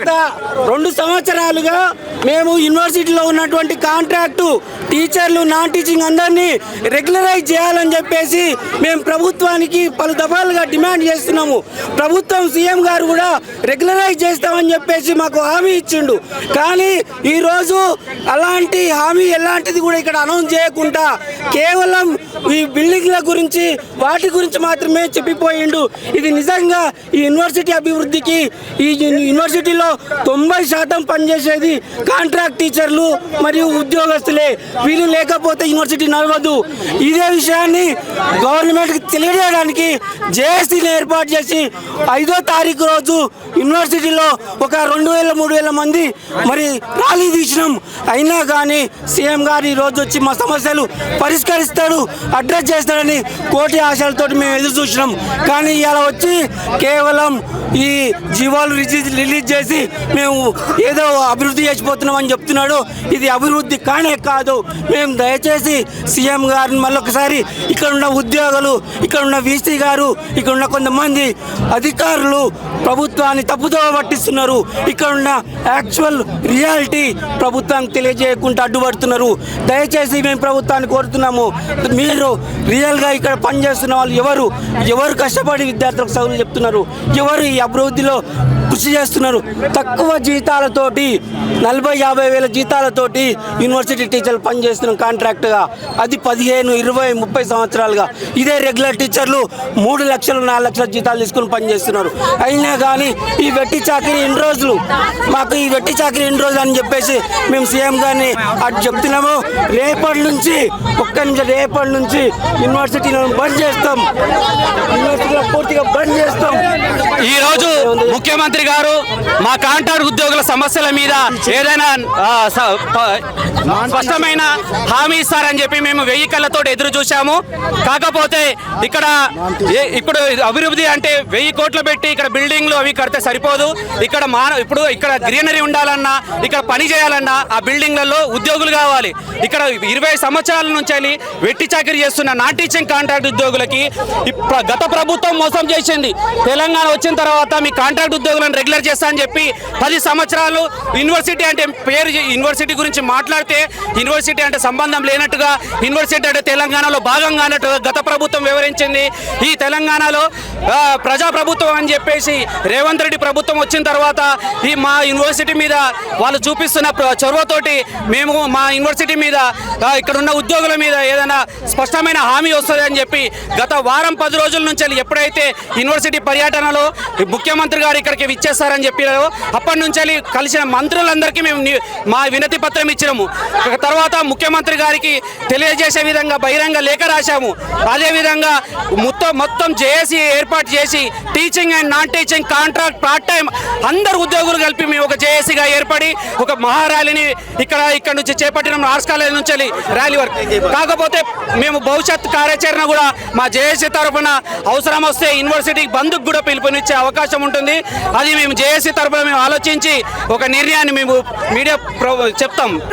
గత 2 సంవత్సరాలుగా మేము యూనివర్సిటీలో ఉన్నటువంటి కాంట్రాక్టు టీచర్లు నాన్ టీచింగ్ అందరినీ రెగ్యులరైజ్ చేయాలని చెప్పేసి మేము ప్రభుత్వానికి పలు దఫాలుగా డిమాండ్ చేస్తున్నాము. ప్రభుత్వం సీఎం గారు కూడా రెగ్యులరైజ్ చేస్తామని చెప్పేసి మాకు హామీ ఇచ్చిండు. కానీ ఈరోజు అలాంటి హామీ ఎలాంటిది కూడా ఇక్కడ అనౌన్స్ చేయకుండా కేవలం ఈ బిల్డింగ్ల గురించి వాటి గురించి మాత్రమే చెప్పిపోయిండు. ఇది నిజంగా ఈ యూనివర్సిటీ అభివృద్ధికి, ఈ యూనివర్సిటీలో 90% పనిచేసేది కాంట్రాక్ట్ టీచర్లు మరియు ఉద్యోగస్తులే. వీళ్ళు లేకపోతే యూనివర్సిటీ నడవదు. ఇదే విషయాన్ని గవర్నమెంట్కి తెలియజేయడానికి జేఏసీని ఏర్పాటు చేసి 5వ తారీఖు రోజు యూనివర్సిటీలో ఒక 2000-3000 మంది మరి ర్యాలీ తీసినాం. అయినా కానీ సీఎం గారు ఈరోజు వచ్చి మా సమస్యలు పరిష్కరిస్తాడు, అడ్రస్ చేస్తాడని కోటి ఆశలతో మేము ఎదురు చూసినాం. కానీ ఇలా వచ్చి కేవలం ఈ జీవాలు రిలీజ్ చేసి మేము ఏదో అభివృద్ధి చేసిపోతున్నామని చెప్తున్నాడు. ఇది అభివృద్ధి కానే కాదు. మేము దయచేసి సీఎం గారిని మళ్ళొకసారి ఇక్కడ ఉన్న ఉద్యోగులు, ఇక్కడ ఉన్న వీసీ గారు, ఇక్కడ ఉన్న కొంతమంది అధికారులు ప్రభుత్వాన్ని తప్పుదోవ పట్టిస్తున్నారు. ఇక్కడ ఉన్న యాక్చువల్ రియాలిటీ ప్రభుత్వానికి తెలియజేయకుండా అడ్డుపడుతున్నారు. దయచేసి మేము ప్రభుత్వాన్ని కోరుతున్నాము, మీరు రియల్గా ఇక్కడ పనిచేస్తున్న వాళ్ళు ఎవరు కష్టపడి విద్యార్థులకు చదువులు చెప్తున్నారు, ఎవరు ఈ అభివృద్ధిలో కృషి చేస్తున్నారు. తక్కువ జీతాలతోటి 40-50 వేల జీతాలతోటి యూనివర్సిటీ టీచర్లు పనిచేస్తున్నాం కాంట్రాక్ట్గా. అది 15, 20, 30 సంవత్సరాలుగా. ఇదే రెగ్యులర్ టీచర్లు 3 లక్షలు 4 లక్షల జీతాలు తీసుకుని పనిచేస్తున్నారు. అయినా కానీ ఈ వెట్టి చాకరీ ఎన్ని రోజులు, మాకు ఈ వెట్టి చాకరీ ఎన్ని రోజులు అని చెప్పేసి మేము సీఎం గారిని అటు చెప్తున్నాము. రేపటి నుంచి యూనివర్సిటీలో బంద్ చేస్తాం, యూనివర్సిటీలో పూర్తిగా బంద్ చేస్తాం. ఈరోజు ముఖ్యమంత్రి గారు మా కాంట్రాక్ట్ ఉద్యోగుల సమస్యల మీద ఏదైనా స్పష్టమైన హామీ ఇస్తారని చెప్పి మేము 1000 కళ్ళతో ఎదురు చూసాము. కాకపోతే ఇప్పుడు అభివృద్ధి అంటే 1000 కోట్లు పెట్టి ఇక్కడ బిల్డింగ్లు అవి కడితే సరిపోదు. ఇప్పుడు ఇక్కడ గ్రీనరీ ఉండాలన్నా, ఇక్కడ పని చేయాలన్నా ఆ బిల్డింగ్లలో ఉద్యోగులు కావాలి. ఇక్కడ 20 సంవత్సరాల నుంచి వెట్టి చాకరీ చేస్తున్న నాన్ టీచింగ్ కాంట్రాక్ట్ ఉద్యోగులకి గత ప్రభుత్వం మోసం చేసింది. తెలంగాణ వచ్చిన తర్వాత మీ కాంట్రాక్ట్ ఉద్యోగులను రెగ్యులర్ చేస్తా అని చెప్పి 10 సంవత్సరాలు యూనివర్సిటీ అంటే పేరు, యూనివర్సిటీ గురించి మాట్లాడితే యూనివర్సిటీ అంటే సంబంధం లేనట్టుగా, యూనివర్సిటీ అంటే తెలంగాణలో భాగంగా అన్నట్టుగా గత ప్రభుత్వం వివరించింది. ఈ తెలంగాణలో ప్రజాప్రభుత్వం అని చెప్పేసి రేవంత్ రెడ్డి ప్రభుత్వం వచ్చిన తర్వాత ఈ మా యూనివర్సిటీ మీద వాళ్ళు చూపిస్తున్న చొరవతోటి మేము మా యూనివర్సిటీ మీద ఇక్కడ ఉన్న ఉద్యోగుల మీద ఏదైనా స్పష్టమైన హామీ వస్తుంది అని చెప్పి గత వారం 10 రోజుల నుంచి ఎప్పుడైతే యూనివర్సిటీ పర్యటనలో ముఖ్యమంత్రి గారు ఇక్కడికి విచ్చేస్తారని చెప్పినారో అప్పటి నుంచి కలిసిన మంత్రులందరికీ మేము మా వినతి పత్రం ఇచ్చినాము. తర్వాత ముఖ్యమంత్రి గారికి తెలియజేసే విధంగా బహిరంగ లేఖ రాశాము. అదేవిధంగా మొత్తం జేఏసీ ఏర్పాటు చేసి teaching and non teaching contract part time అందరు ఉద్యోగులు కలిపి మేము ఒక జేఏసీగా ఏర్పడి ఒక మహార్యాలీని ఇక్కడ నుంచి చేపట్టిన ఆర్ట్స్ కాలేజ్ నుంచి ర్యాలీ వరకు. కాకపోతే మేము భవిష్యత్ కార్యాచరణ కూడా మా జేఏసీ తరఫున అవసరం వస్తే యూనివర్సిటీకి బంద్కు కూడా పిలుపునిచ్చే అవకాశం ఉంటుంది. అది మేము జేఏసీ తరఫున మేము ఆలోచించి ఒక నిర్ణయాన్ని మేము మీడియా చెప్తాం.